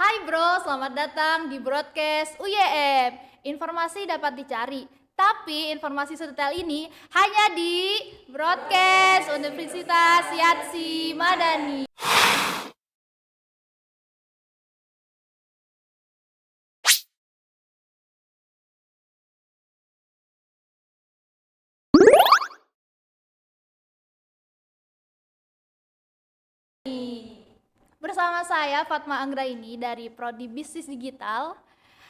Hai bro, selamat datang di broadcast UYM. Informasi dapat dicari, tapi informasi sedetail ini hanya di broadcast Universitas Yatsi Madani. Bersama saya Fatma Anggraini dari Prodi Bisnis Digital.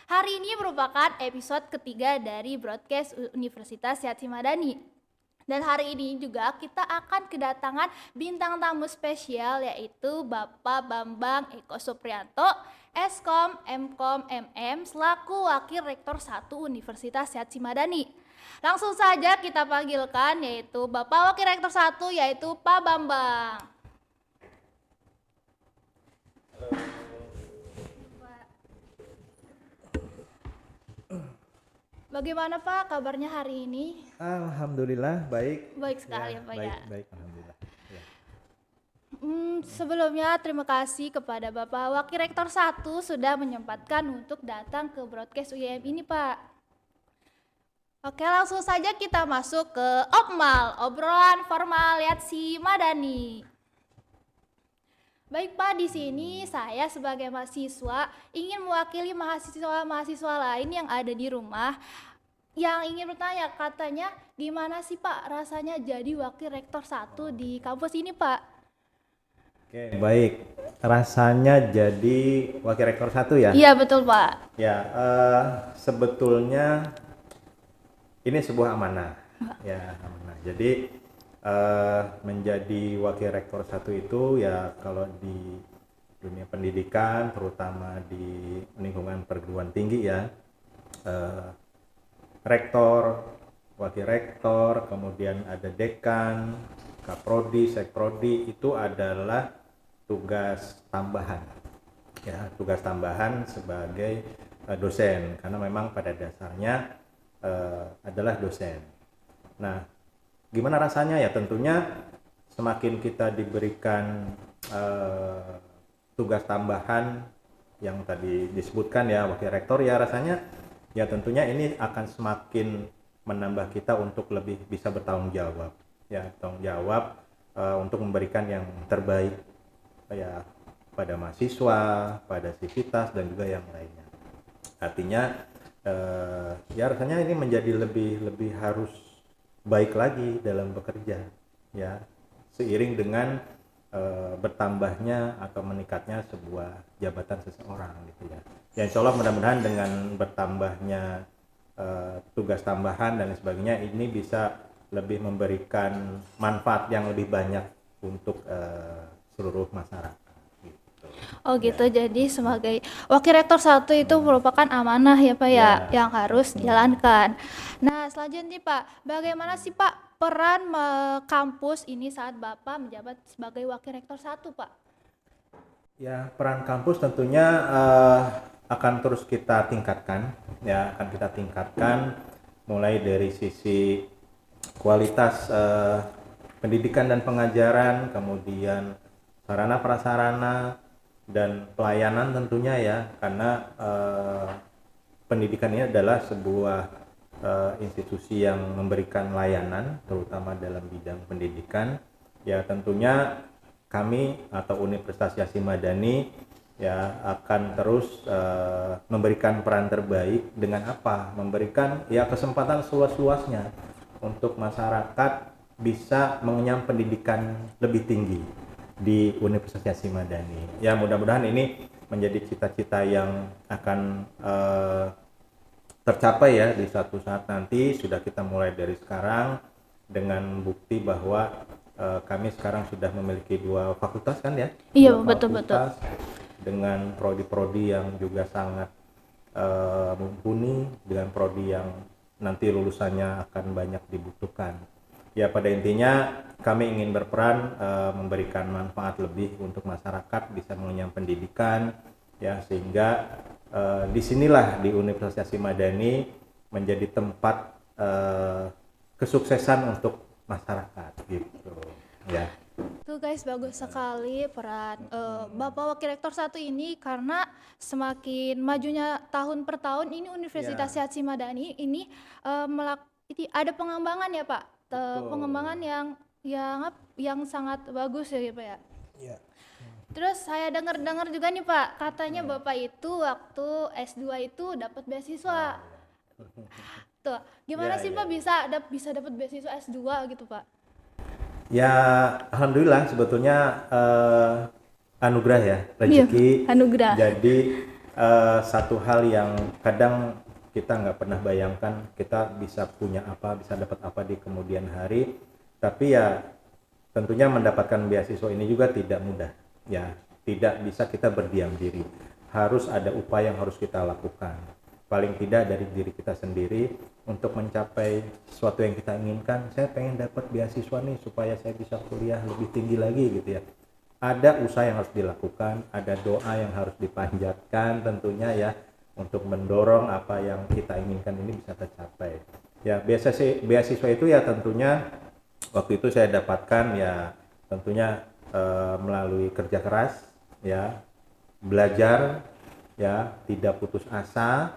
Hari ini merupakan episode ketiga dari broadcast Universitas Yatsi Madani. Dan hari ini juga kita akan kedatangan bintang tamu spesial yaitu Bapak Bambang Eko Supriyanto, Eskom, Mkom, MM selaku Wakil Rektor 1 Universitas Yatsi Madani. Langsung saja kita panggilkan yaitu Bapak Wakil Rektor 1 yaitu Pak Bambang. Bagaimana Pak kabarnya hari ini? Alhamdulillah baik. Baik sekali ya Pak baik, ya. Baik, alhamdulillah. Ya. Sebelumnya terima kasih kepada Bapak Wakil Rektor 1 sudah menyempatkan untuk datang ke broadcast UYM ini Pak. Oke, langsung saja kita masuk ke Opmal, obrolan formal Yatsi Madani. Baik Pak, di sini saya sebagai mahasiswa ingin mewakili mahasiswa-mahasiswa lain yang ada di rumah yang ingin bertanya, katanya gimana sih Pak rasanya jadi Wakil Rektor 1 di kampus ini Pak? Oke, baik. Rasanya jadi Wakil Rektor 1 ya? Iya betul Pak. Ya, sebetulnya ini sebuah amanah. Ya, amanah. Jadi menjadi Wakil Rektor 1 itu ya kalau di dunia pendidikan, terutama di lingkungan perguruan tinggi ya, rektor, wakil rektor, kemudian ada dekan, kaprodi, sekprodi, itu adalah tugas tambahan. Ya, tugas tambahan sebagai dosen, karena memang pada dasarnya adalah dosen. Nah, gimana rasanya ya? Tentunya semakin kita diberikan tugas tambahan yang tadi disebutkan ya, wakil rektor, ya rasanya ya tentunya ini akan semakin menambah kita untuk lebih bisa bertanggung jawab ya, tanggung jawab untuk memberikan yang terbaik ya pada mahasiswa, pada sivitas dan juga yang lainnya. Artinya ya rasanya ini menjadi lebih harus baik lagi dalam bekerja ya, seiring dengan bertambahnya atau meningkatnya sebuah jabatan seseorang gitu ya. Ya insya Allah mudah-mudahan dengan bertambahnya tugas tambahan dan sebagainya ini bisa lebih memberikan manfaat yang lebih banyak untuk seluruh masyarakat gitu. Oh gitu, jadi sebagai Wakil Rektor 1 itu merupakan amanah ya Pak ya, yang harus dijalankan. Nah selanjutnya Pak, bagaimana sih Pak peran kampus ini saat Bapak menjabat sebagai Wakil Rektor 1 Pak? Ya, peran kampus tentunya akan terus kita tingkatkan ya, akan kita tingkatkan mulai dari sisi kualitas pendidikan dan pengajaran, kemudian sarana prasarana dan pelayanan tentunya ya, karena pendidikan ini adalah sebuah institusi yang memberikan layanan terutama dalam bidang pendidikan ya. Tentunya kami atau Universitas Yatsi Madani ya akan terus memberikan peran terbaik dengan apa? Memberikan ya kesempatan seluas-luasnya untuk masyarakat bisa mengenyam pendidikan lebih tinggi di Universitas Yatsi Madani. Ya mudah-mudahan ini menjadi cita-cita yang akan tercapai ya di suatu saat nanti. Sudah kita mulai dari sekarang dengan bukti bahwa kami sekarang sudah memiliki 2 fakultas kan ya? Iya 2 betul-betul. Dengan prodi-prodi yang juga sangat mumpuni, dengan prodi yang nanti lulusannya akan banyak dibutuhkan. Ya pada intinya kami ingin berperan memberikan manfaat lebih untuk masyarakat, bisa mengenyam pendidikan ya, sehingga disinilah di Universitas Yatsi Madani menjadi tempat kesuksesan untuk masyarakat gitu ya. Tuh guys, bagus sekali peran Bapak Wakil Rektor 1 ini, karena semakin majunya tahun per tahun ini Universitas Ya, Syed Madani ini ada pengembangan ya Pak. Pengembangan betul. yang sangat bagus ya Pak ya. Ya. Terus saya dengar-dengar juga nih Pak, katanya Hmm. Bapak itu waktu S2 itu dapat beasiswa. Oh ya. Tuh, gimana Ya, sih ya, Pak ya. bisa dapat beasiswa S2 gitu Pak? Ya, alhamdulillah sebetulnya anugerah ya, Iya, rezeki. anugerah. Jadi satu hal yang kadang kita nggak pernah bayangkan kita bisa punya apa, bisa dapat apa di kemudian hari. Tapi ya tentunya mendapatkan beasiswa ini juga tidak mudah. Ya, tidak bisa kita berdiam diri. Harus ada upaya yang harus kita lakukan. Paling tidak dari diri kita sendiri untuk mencapai sesuatu yang kita inginkan. Saya pengen dapat beasiswa nih supaya saya bisa kuliah lebih tinggi lagi gitu ya. Ada usaha yang harus dilakukan, ada doa yang harus dipanjatkan tentunya ya untuk mendorong apa yang kita inginkan ini bisa tercapai. Ya, biasa sih beasiswa itu ya tentunya waktu itu saya dapatkan ya tentunya melalui kerja keras ya, belajar ya, tidak putus asa.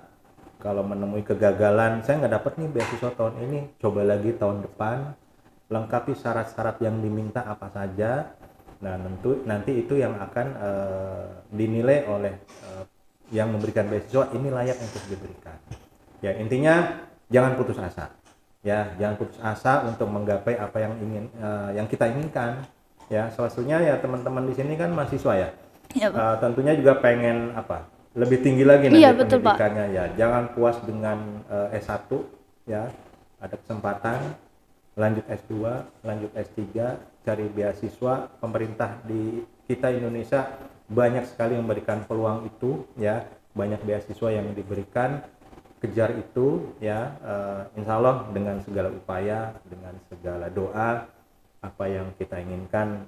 Kalau menemui kegagalan, saya nggak dapat nih beasiswa tahun ini, coba lagi tahun depan, lengkapi syarat-syarat yang diminta apa saja. Nah, nanti itu yang akan dinilai oleh yang memberikan beasiswa ini layak untuk diberikan. Ya, intinya jangan putus asa. Ya, jangan putus asa untuk menggapai apa yang kita inginkan. Ya, salah satunya ya teman-teman di sini kan mahasiswa ya. Iya Pak. Tentunya juga pengen apa? Lebih tinggi lagi nanti Iya betul Pak. pendidikannya ya. Jangan puas dengan S1 ya. Ada kesempatan lanjut S2, lanjut S3, cari beasiswa. Pemerintah di kita Indonesia banyak sekali memberikan peluang itu ya. Banyak beasiswa yang diberikan, kejar itu ya. Insya Allah dengan segala upaya, dengan segala doa, apa yang kita inginkan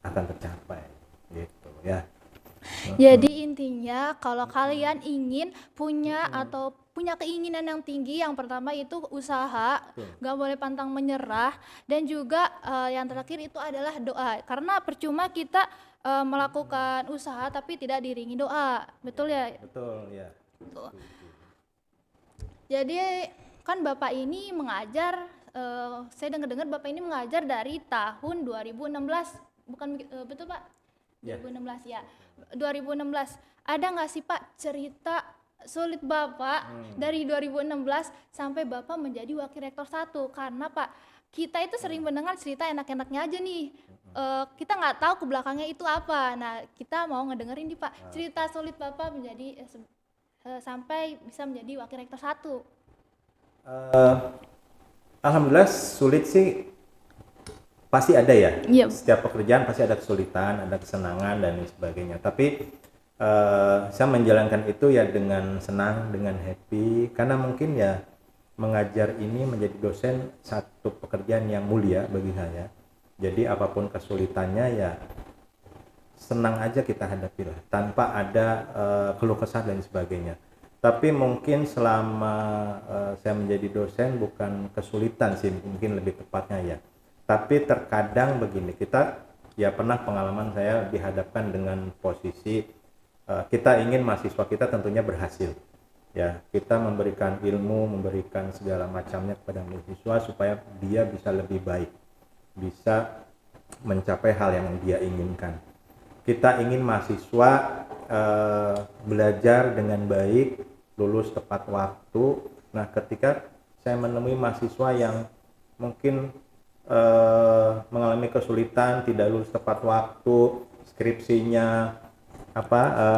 akan tercapai gitu ya. Jadi intinya kalau kalian ingin punya keinginan yang tinggi, yang pertama itu usaha, Betul. gak boleh pantang menyerah, dan juga yang terakhir itu adalah doa. Karena percuma kita melakukan usaha tapi tidak diiringi doa, betul ya? Betul ya. Tuh. Jadi kan Bapak ini mengajar, saya dengar-dengar Bapak ini mengajar dari tahun 2016, bukan betul Pak? Ya. 2016 ya. 2016. Ada nggak sih Pak cerita sulit Bapak dari 2016 sampai Bapak menjadi Wakil Rektor 1? Karena Pak, kita itu sering mendengar cerita enak-enaknya aja nih. Kita nggak tahu ke belakangnya itu apa. Nah, kita mau ngedengerin nih Pak, cerita sulit Bapak menjadi sampai bisa menjadi Wakil Rektor 1. Alhamdulillah sulit sih pasti ada ya. Iya. Setiap pekerjaan pasti ada kesulitan, ada kesenangan dan lain sebagainya. Tapi saya menjalankan itu ya dengan senang, dengan happy, karena mungkin ya mengajar ini menjadi dosen satu pekerjaan yang mulia bagi saya. Jadi apapun kesulitannya ya senang aja kita hadapi lah, tanpa ada keluh kesah dan sebagainya. Tapi mungkin selama saya menjadi dosen bukan kesulitan sih, mungkin lebih tepatnya ya. Tapi terkadang begini, kita ya pernah pengalaman saya dihadapkan dengan posisi kita ingin mahasiswa kita tentunya berhasil. Ya, kita memberikan ilmu, memberikan segala macamnya kepada mahasiswa supaya dia bisa lebih baik, bisa mencapai hal yang dia inginkan. Kita ingin mahasiswa belajar dengan baik, lulus tepat waktu. Nah, ketika saya menemui mahasiswa yang mungkin mengalami kesulitan, tidak lulus tepat waktu, skripsinya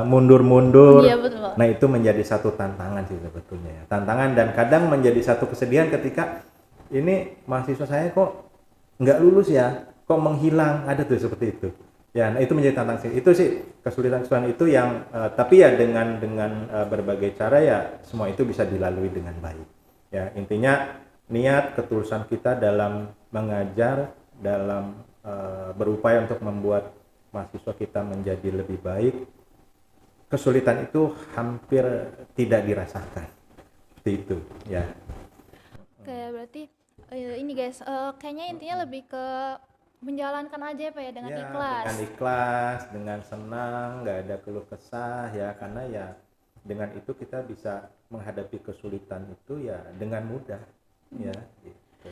mundur-mundur. Iya betul Pak. Nah, itu menjadi satu tantangan sih sebetulnya ya. Tantangan dan kadang menjadi satu kesedihan ketika ini mahasiswa saya kok nggak lulus ya, kok menghilang, ada tuh seperti itu. Ya, nah itu menjadi tantangan sih. Itu sih kesulitan-kesulitan itu yang tapi ya dengan berbagai cara ya semua itu bisa dilalui dengan baik. Ya, intinya niat ketulusan kita dalam mengajar, dalam berupaya untuk membuat mahasiswa kita menjadi lebih baik, kesulitan itu hampir tidak dirasakan. Seperti itu ya. Oke, berarti ini guys, kayaknya intinya lebih ke menjalankan aja ya Pak ya dengan Ya, ikhlas. dengan ikhlas, dengan senang, nggak ada keluh kesah ya, karena ya dengan itu kita bisa menghadapi kesulitan itu ya dengan mudah ya gitu.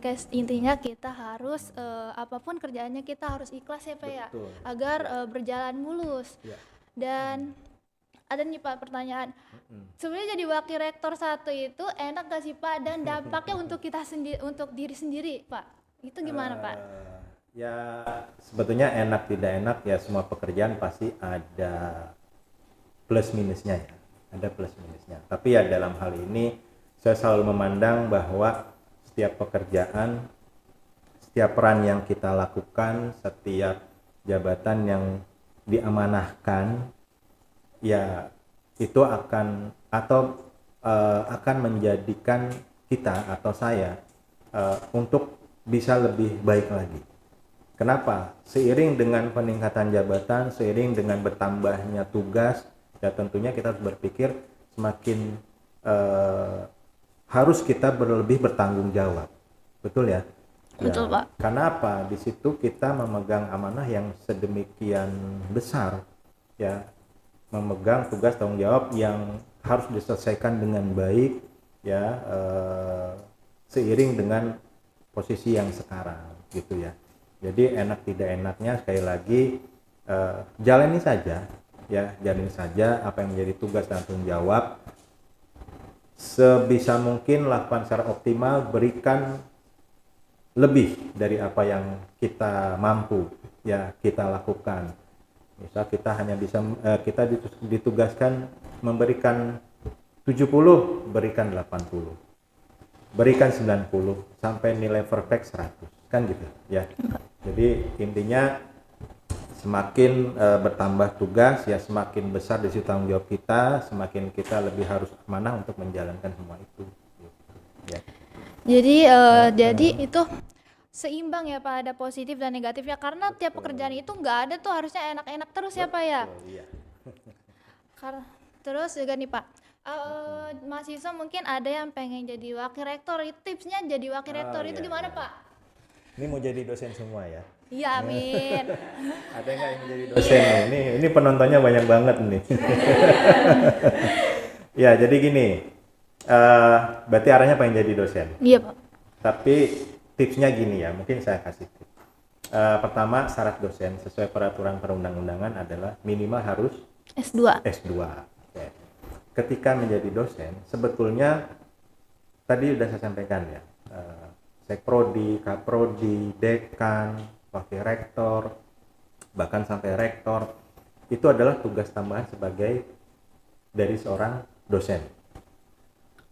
Guys, intinya kita harus apapun kerjaannya kita harus ikhlas ya Pak ya, Betul agar ya, berjalan mulus. ya. Dan ada nih Pak pertanyaan, Mm-mm. sebenarnya jadi wakil rektor satu itu enak gak sih Pak, dan dampaknya untuk kita sendiri, untuk diri sendiri Pak, itu gimana Pak? Ya sebetulnya enak tidak enak ya, semua pekerjaan pasti ada plus minusnya ya, ada plus minusnya. Tapi ya dalam hal ini saya selalu memandang bahwa setiap pekerjaan, setiap peran yang kita lakukan, setiap jabatan yang diamanahkan ya itu akan atau akan menjadikan kita atau saya untuk bisa lebih baik lagi. Kenapa? Seiring dengan peningkatan jabatan, seiring dengan bertambahnya tugas, ya tentunya kita harus berpikir semakin harus kita lebih bertanggung jawab. Betul ya? Betul Ya, Pak. karena apa? Di situ kita memegang amanah yang sedemikian besar, ya, memegang tugas tanggung jawab yang harus diselesaikan dengan baik, ya, seiring dengan posisi yang sekarang, gitu ya. Jadi enak tidak enaknya sekali lagi jalani saja, ya, jalani saja apa yang menjadi tugas dan tanggung jawab. Sebisa mungkin lakukan secara optimal, berikan lebih dari apa yang kita mampu ya kita lakukan. Misal kita hanya bisa kita ditugaskan memberikan 70, berikan 80, berikan 90 sampai nilai perfect 100, kan gitu ya. Jadi intinya semakin bertambah tugas ya semakin besar di situ tanggung jawab kita, semakin kita lebih harus amanah untuk menjalankan semua itu ya. Jadi itu seimbang ya Pak, ada positif dan negatifnya, karena tiap pekerjaan itu nggak ada tuh harusnya enak-enak terus ya Pak ya. Betul, iya. Terus juga nih Pak, mahasiswa mungkin ada yang pengen jadi wakil rektor, itu tipsnya jadi wakil rektor itu Iya, gimana iya. Pak? Ini mau jadi dosen semua ya? Iya amin. Ada nggak yang jadi dosen nih? Ini penontonnya banyak banget nih. Ya jadi gini, berarti arahnya pengen jadi dosen. Iya Pak. Tapi tipsnya gini ya, mungkin saya kasih tips. Pertama, syarat dosen sesuai peraturan perundang-undangan adalah minimal harus S2. S2. Oke. Ketika menjadi dosen, sebetulnya tadi sudah saya sampaikan ya, sekprodi, kaprodi, dekan, wakil rektor, bahkan sampai rektor, itu adalah tugas tambahan sebagai dari seorang dosen.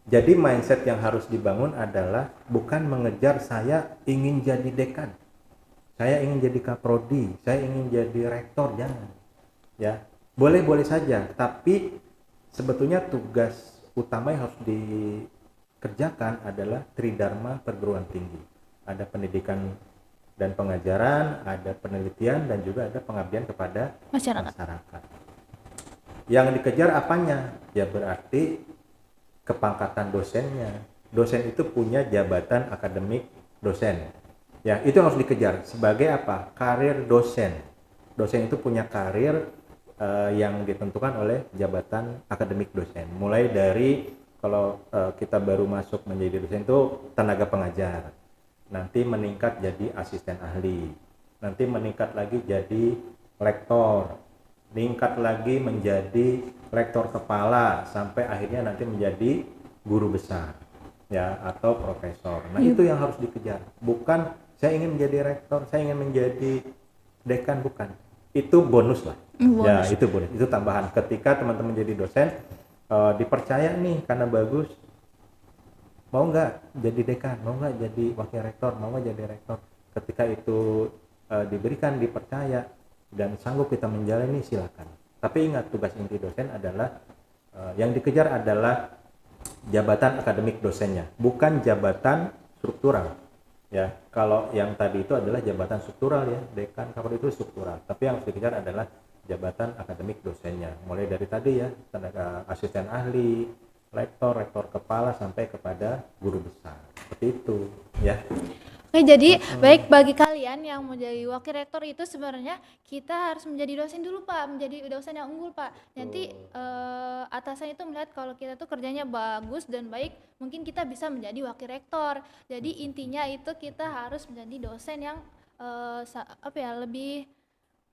Jadi mindset yang harus dibangun adalah bukan mengejar saya ingin jadi dekan, saya ingin jadi kaprodi, saya ingin jadi rektor, jangan. Ya, boleh-boleh saja, tapi sebetulnya tugas utama yang harus dikerjakan adalah tridharma perguruan tinggi. Ada pendidikan dan pengajaran, ada penelitian, dan juga ada pengabdian kepada masyarakat. Yang dikejar apanya? Ya berarti kepangkatan dosennya. Dosen itu punya jabatan akademik dosen. Ya, itu yang harus dikejar sebagai apa? Karir dosen. Dosen itu punya karir yang ditentukan oleh jabatan akademik dosen. Mulai dari kalau kita baru masuk menjadi dosen itu tenaga pengajar. Nanti meningkat jadi asisten ahli. Nanti meningkat lagi jadi lektor. Meningkat lagi menjadi rektor kepala sampai akhirnya nanti menjadi guru besar ya atau profesor. Nah, itu yang harus dikejar. Bukan saya ingin menjadi rektor, saya ingin menjadi dekan, bukan. Itu bonus lah. Ya, itu bonus. Itu tambahan ketika teman-teman jadi dosen dipercaya nih karena bagus. Mau nggak jadi dekan, mau nggak jadi wakil rektor, mau nggak jadi rektor. Ketika itu diberikan, dipercaya dan sanggup kita menjalani, silakan. Tapi ingat, tugas inti dosen adalah yang dikejar adalah jabatan akademik dosennya, bukan jabatan struktural. Ya, kalau yang tadi itu adalah jabatan struktural ya, dekan, kaprodi itu struktural. Tapi yang harus dikejar adalah jabatan akademik dosennya. Mulai dari tadi ya, tenaga asisten ahli, lektor, rektor kepala sampai kepada guru besar. Seperti itu ya. Oke, jadi baik bagi kalian yang mau jadi wakil rektor itu sebenarnya kita harus menjadi dosen dulu Pak, menjadi dosen yang unggul Pak. Nanti atasan itu melihat kalau kita tuh kerjanya bagus dan baik, mungkin kita bisa menjadi wakil rektor. Jadi intinya itu kita harus menjadi dosen yang lebih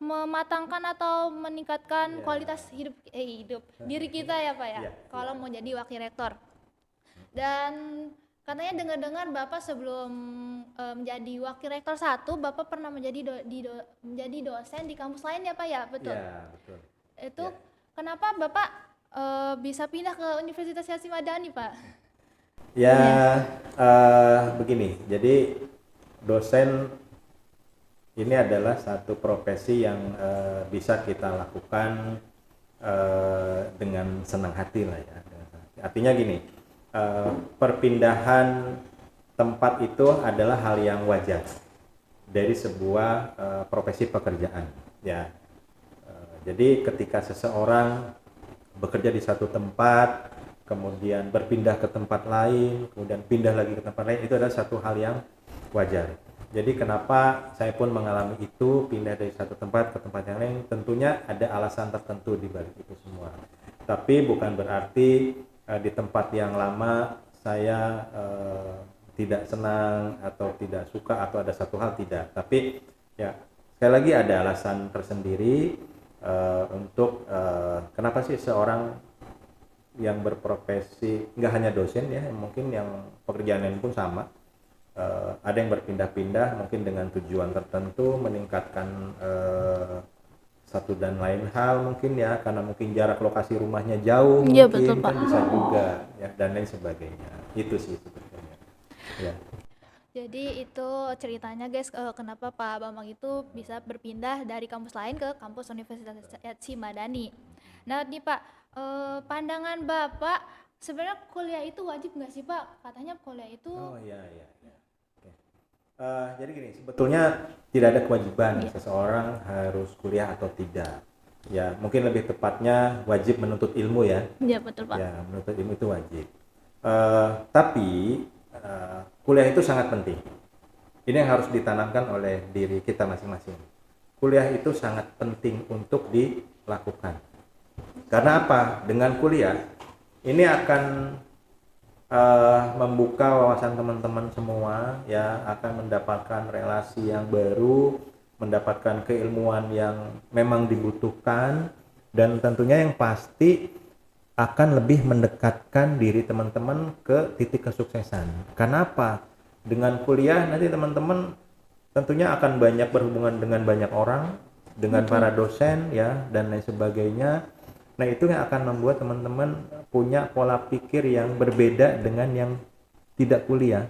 mematangkan atau meningkatkan kualitas hidup diri kita ya Pak ya. Kalau mau jadi wakil rektor. Dan katanya dengar-dengar Bapak sebelum menjadi wakil rektor 1, Bapak pernah menjadi dosen di kampus lain ya Pak ya, betul? Ya, betul. Itu kenapa Bapak bisa pindah ke Universitas Hasyim Madani Pak? Ya, begini, jadi dosen ini adalah satu profesi yang bisa kita lakukan dengan senang hati lah ya. Artinya gini, perpindahan tempat itu adalah hal yang wajar dari sebuah profesi pekerjaan ya. Jadi ketika seseorang bekerja di satu tempat kemudian berpindah ke tempat lain kemudian pindah lagi ke tempat lain, itu adalah satu hal yang wajar. Jadi kenapa saya pun mengalami itu, pindah dari satu tempat ke tempat yang lain, tentunya ada alasan tertentu di balik itu semua. Tapi bukan berarti di tempat yang lama saya tidak senang atau tidak suka atau ada satu hal, tidak. Tapi ya sekali lagi ada alasan tersendiri untuk kenapa sih seorang yang berprofesi, nggak hanya dosen ya, mungkin yang pekerjaan lain pun sama, ada yang berpindah-pindah mungkin dengan tujuan tertentu, meningkatkan satu dan lain hal mungkin ya, karena mungkin jarak lokasi rumahnya jauh, Iya, mungkin betul, kan Pak. bisa juga ya, dan lain sebagainya. Itu sih sebetulnya ya. Jadi itu ceritanya guys, kenapa Pak Bambang itu bisa berpindah dari kampus lain ke kampus Universitas Hasyim Madani. Nah nih Pak, pandangan Bapak sebenarnya kuliah itu wajib nggak sih Pak? Katanya kuliah itu Iya. Oke. Jadi gini, sebetulnya tidak ada kewajiban seseorang harus kuliah atau tidak. Ya, mungkin lebih tepatnya wajib menuntut ilmu ya. ya betul Pak. Ya, menuntut ilmu itu wajib. Tapi kuliah itu sangat penting. Ini yang harus ditanamkan oleh diri kita masing-masing. Kuliah itu sangat penting untuk dilakukan. Karena apa? Dengan kuliah ini akan membuka wawasan teman-teman semua ya, akan mendapatkan relasi yang baru, mendapatkan keilmuan yang memang dibutuhkan, dan tentunya yang pasti akan lebih mendekatkan diri teman-teman ke titik kesuksesan. Karena apa? Dengan kuliah nanti teman-teman tentunya akan banyak berhubungan dengan banyak orang, dengan para dosen ya, dan lain sebagainya. Nah, itu yang akan membuat teman-teman punya pola pikir yang berbeda dengan yang tidak kuliah.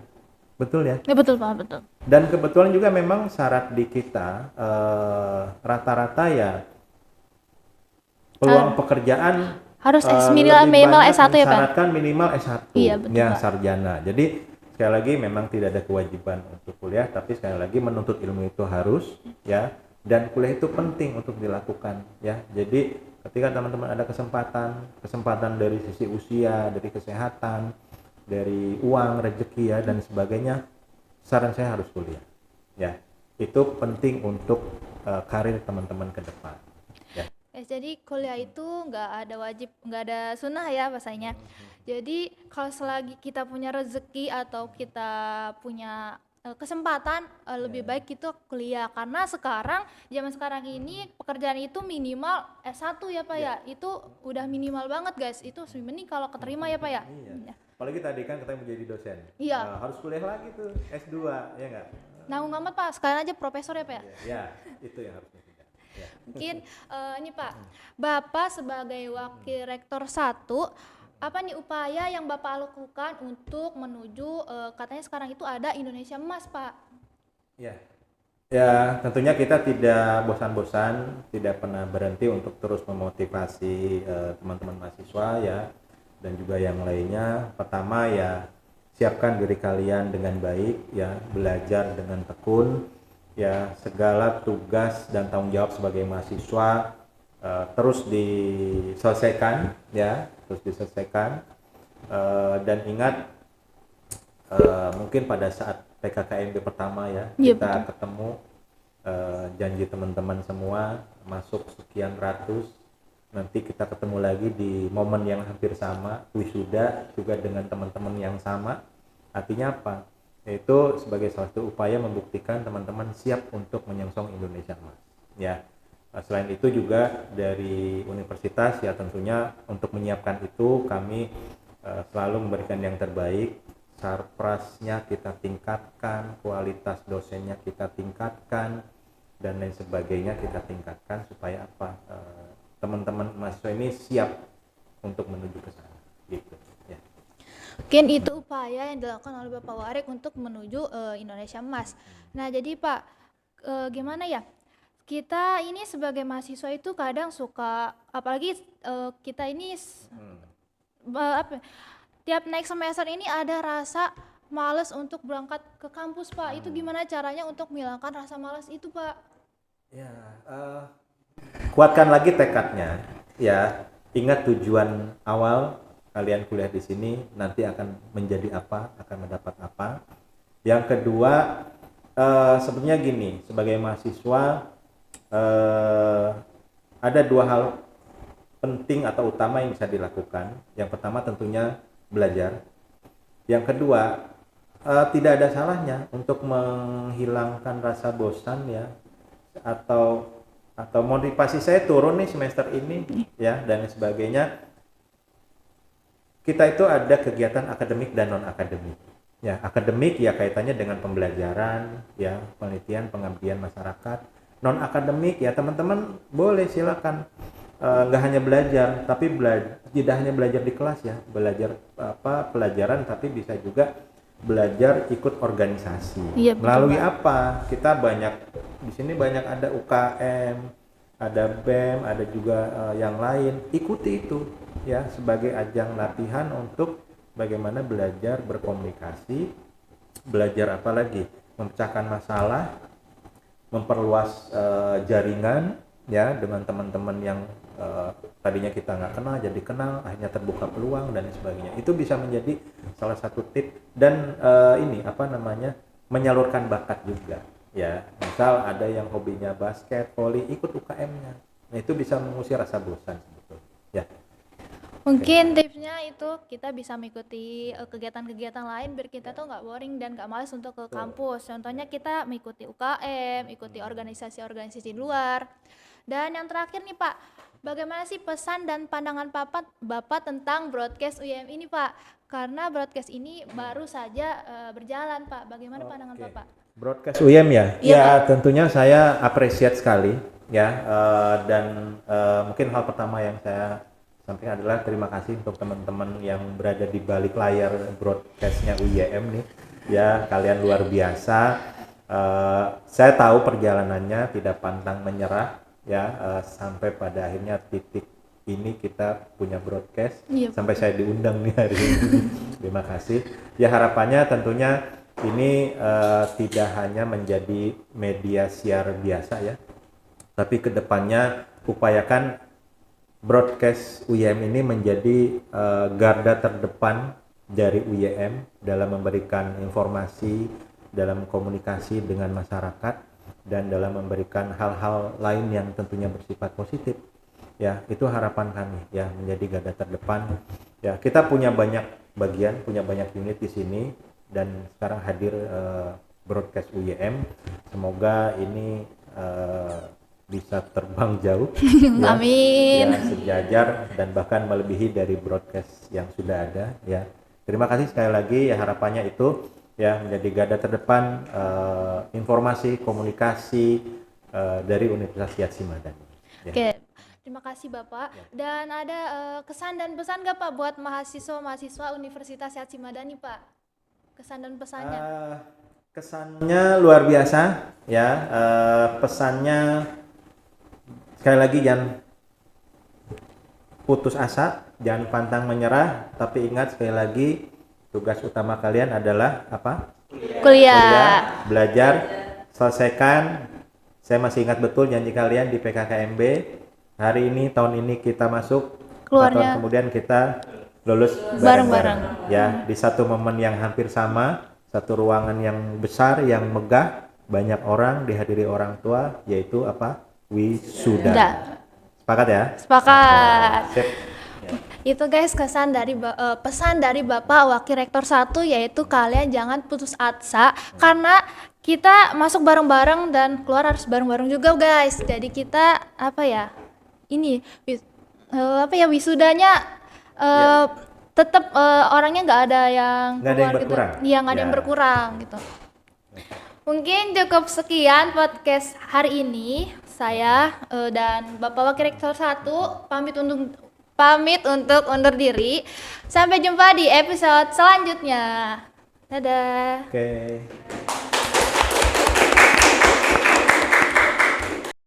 Betul ya? Ya betul Pak, betul. Dan kebetulan juga memang syarat di kita rata-rata ya peluang pekerjaan Harus lebih minimal banyak S1 ya Pak? mensyaratkan minimal S1 Iya, betul, ya, Pak. sarjana. Jadi sekali lagi memang tidak ada kewajiban untuk kuliah, tapi sekali lagi menuntut ilmu itu harus ya, dan kuliah itu penting untuk dilakukan ya. Jadi ketika teman-teman ada kesempatan dari sisi usia, dari kesehatan, dari uang, rezeki ya, dan sebagainya, saran saya harus kuliah ya. Itu penting untuk karir teman-teman ke depan ya. Jadi kuliah itu nggak ada wajib, nggak ada sunnah ya bahasanya. Jadi kalau selagi kita punya rezeki atau kita punya kesempatan, lebih baik itu kuliah, karena zaman sekarang ini pekerjaan itu minimal S1 ya Pak ya. Itu udah minimal banget guys. Itu mending kalau keterima ya Pak ya. Iya. Apalagi tadi kan katanya menjadi dosen. Iya. Harus kuliah lagi tuh S2 ya enggak? Nanggung amat Pak, sekalian aja profesor ya Pak ya. Ya, itu yang harus ditindak. Ya. Mungkin ini Pak, Bapak sebagai wakil rektor 1, apa nih upaya yang Bapak lakukan untuk menuju katanya sekarang itu ada Indonesia Emas Pak? Ya. Ya, tentunya kita tidak bosan-bosan, tidak pernah berhenti untuk terus memotivasi teman-teman mahasiswa ya, dan juga yang lainnya. Pertama ya, siapkan diri kalian dengan baik ya, belajar dengan tekun ya, segala tugas dan tanggung jawab sebagai mahasiswa terus diselesaikan ya, dan ingat mungkin pada saat PKKMB pertama ya. Iya, Kita betul. ketemu, janji teman-teman semua masuk sekian ratus. Nanti kita ketemu lagi di momen yang hampir sama, wisuda juga dengan teman-teman yang sama. Artinya apa? Yaitu sebagai salah satu upaya membuktikan teman-teman siap untuk menyongsong Indonesia Emas. Ya. Selain itu juga dari universitas ya tentunya untuk menyiapkan itu kami selalu memberikan yang terbaik. Sarprasnya kita tingkatkan, kualitas dosennya kita tingkatkan, dan lain sebagainya kita tingkatkan supaya apa? Teman-teman mahasiswa ini siap untuk menuju ke sana gitu ya. Mungkin itu upaya yang dilakukan oleh Bapak Warik untuk menuju Indonesia Emas. Nah, jadi Pak, gimana ya? Kita ini sebagai mahasiswa itu kadang suka, apalagi kita ini apa, tiap naik semester ini ada rasa males untuk berangkat ke kampus, Pak. Itu gimana caranya untuk menghilangkan rasa malas itu, Pak? Ya, kuatkan lagi tekadnya ya. Ingat tujuan awal kalian kuliah di sini nanti akan menjadi apa, akan mendapat apa. Yang kedua, sebenarnya gini, sebagai mahasiswa ada dua hal penting atau utama yang bisa dilakukan. Yang pertama tentunya belajar. Yang kedua, tidak ada salahnya untuk menghilangkan rasa bosan ya, atau motivasi saya turun nih semester ini ya dan sebagainya. Kita itu ada kegiatan akademik dan non akademik. Ya, akademik ya kaitannya dengan pembelajaran, ya, penelitian, pengabdian masyarakat. Non akademik ya teman-teman boleh silakan, nggak hanya belajar, tapi tidak hanya belajar di kelas ya, belajar pelajaran, tapi bisa juga belajar ikut organisasi. Iya, betul, Melalui Pak. apa? Kita banyak di sini banyak ada UKM, ada BEM, ada juga yang lain. Ikuti itu ya sebagai ajang latihan untuk bagaimana belajar berkomunikasi, belajar apa lagi? Memecahkan masalah, memperluas jaringan ya dengan teman-teman yang tadinya kita nggak kenal jadi kenal, akhirnya terbuka peluang dan sebagainya. Itu bisa menjadi salah satu tip dan ini apa namanya menyalurkan bakat juga ya. Misal ada yang hobinya basket, voli, ikut UKM-nya. Nah, itu bisa mengusir rasa bosan sebetulnya ya. Mungkin tipsnya itu kita bisa mengikuti kegiatan-kegiatan lain biar kita tuh nggak boring dan nggak malas untuk ke kampus. Contohnya kita mengikuti UKM, ikuti organisasi-organisasi di luar. Dan yang terakhir nih Pak, bagaimana sih pesan dan pandangan Bapak tentang broadcast UIM ini Pak? Karena broadcast ini baru saja berjalan Pak. Bagaimana pandangan Oke. Bapak? Broadcast UIM ya? Iya, Ya Pak. tentunya saya appreciate sekali ya, dan mungkin hal pertama yang saya sampaikan adalah terima kasih untuk teman-teman yang berada di balik layar broadcastnya UIM nih ya, kalian luar biasa. Saya tahu perjalanannya tidak pantang menyerah ya, sampai pada akhirnya titik ini kita punya broadcast. Iya, Sampai saya diundang nih hari ini. Terima kasih ya. Harapannya tentunya ini tidak hanya menjadi media siar biasa ya, tapi kedepannya upayakan broadcast UIM ini menjadi garda terdepan dari UIM dalam memberikan informasi, dalam komunikasi dengan masyarakat, dan dalam memberikan hal-hal lain yang tentunya bersifat positif. Ya, itu harapan kami ya, menjadi garda terdepan. Ya, kita punya banyak bagian, punya banyak unit di sini, dan sekarang hadir broadcast UIM. Semoga ini bisa terbang jauh ya, Amin. ya, sejajar dan bahkan melebihi dari broadcast yang sudah ada ya. Terima kasih sekali lagi ya, harapannya itu ya menjadi garda terdepan informasi komunikasi dari Universitas Syedzi Madani ya. Oke, terima kasih Bapak. Dan ada kesan dan pesan nggak Pak buat mahasiswa Universitas Syedzi Madani Pak? Kesan dan pesannya? Kesannya luar biasa ya, pesannya sekali lagi jangan putus asa, jangan pantang menyerah, tapi ingat sekali lagi tugas utama kalian adalah apa? Kuliah. Belajar, selesaikan. Saya masih ingat betul janji kalian di PKKMB. Hari ini, tahun ini kita masuk, 4 tahun kemudian kita lulus bareng-bareng. Ya, di satu momen yang hampir sama satu ruangan yang besar, yang megah, banyak orang, dihadiri orang tua, yaitu apa? Wisuda. Sepakat ya? Sepakat. Sip. Itu guys pesan dari Bapak Wakil Rektor 1, yaitu kalian jangan putus asa karena kita masuk bareng-bareng dan keluar harus bareng-bareng juga guys. Jadi kita wisudanya tetap orangnya nggak ada yang Nggak ada yang keluar gitu. berkurang. Iya, nggak ada yang Ya. berkurang gitu. Mungkin cukup sekian podcast hari ini. Saya dan Bapak Wakil Rektor 1 pamit untuk undur diri. Sampai jumpa di episode selanjutnya. Dadah. Oke.